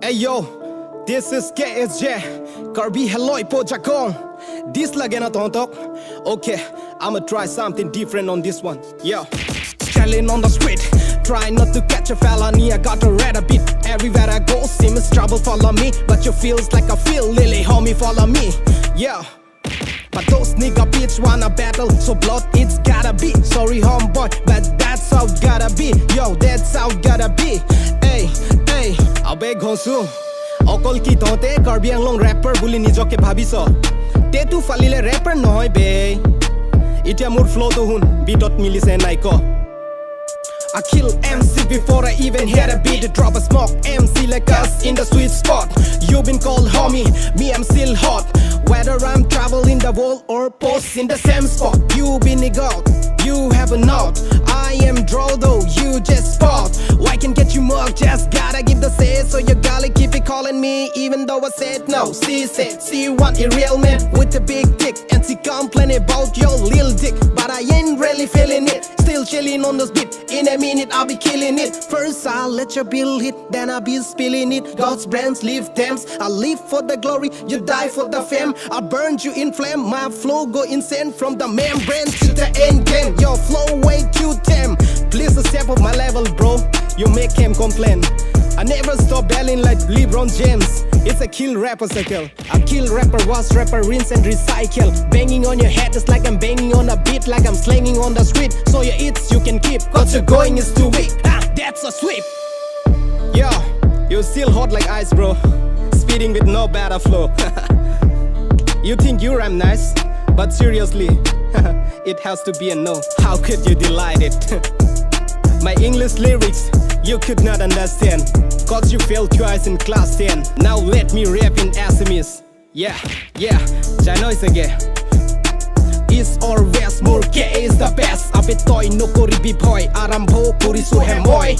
Hey yo, this is KSJ, Karbi Hello po Jakong. This lagena tontok. Okay, I'ma try something different on this one. Yo, challenge on the street, try not to catch a felony. I got to read a bit. Everywhere I go, seems trouble follow me, but you feels like I feel Lily, homie, follow me. Yeah. But those nigga bitch wanna battle, so blood it's gotta be. Sorry homeboy, but that's how it gotta be. Yo, that's how it gotta be. Hey, hey, abe ghosu Okol ki tote karbi anglong rapper buli nijoke bhabiso Tetu falile rapper noy be Itia mur flow to hun beatot milise naiko I kill MC before I even hear a beat. Drop a smoke MC like us in the sweet spot. You been called homie, me I'm still hot. Whether I'm traveling the world or post in the same spot. You been out, you have a note. I am draw though, you just spot. Why can get you more, just gotta give the say. So you gotta keep it calling me even though I said no. She said, she want a real man with a big dick. And she complain about your little dick. But I ain't really feeling it, still chilling on this beat. In a minute I'll be killing it. First I'll let your bill hit, then I'll be spilling it. God's brands leave them. I live for the glory, you die for the fame. I burned you in flame, my flow go insane. From the membrane to the end game. Your flow way too tame. Please step up my level bro, you make him complain. I never stop belling like LeBron James. It's a kill rapper cycle. I kill rapper, wash rapper, rinse and recycle. Banging on your head just like I'm banging on a beat, like I'm slanging on the street. So your hits you can keep, cause your going is too weak. That's a sweep. Yo, you still hot like ice bro, speeding with no better flow. You think you rhyme nice, but seriously, it has to be a no. How could you delight it? My English lyrics you could not understand, cause you failed twice in class 10. Now let me rap in Assamese. Yeah, yeah, Janois again. East or west, more K is the best. Abe toy no kori biboy, arambho puri suhemoy.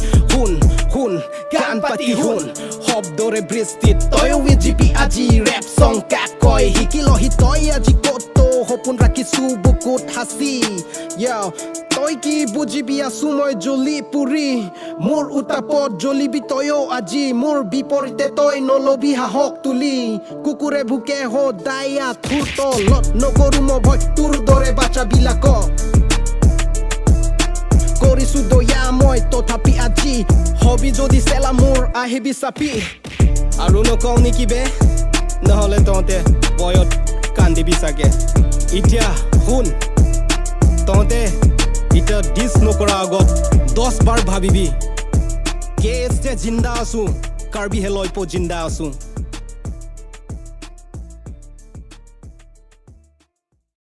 Hun, kan pati hun. Hop dore bristit, toy with GP aji rap song kakoy. Hikilo hitoy aji koto, hopun raki subukut hasi. Yo, toy ki buji biya sumoy joli puri. Mur utapot joli bitoyo aji, mur biporite toy no lobi ha hok tuli. Kukure bhuke ho daya thurto, lot no korumo boy tur dore bacha bilako. Kori sudoya moi tothapi aji, hobby jodi sela mur ahe bisapi. Aru no kau niki be, nahole tonte boyot kandi bisake. Itia hun tonte ita dis nokora agot 10 bar bhabibi. KSJ jinda asu, Karbi Hello po jinda asu.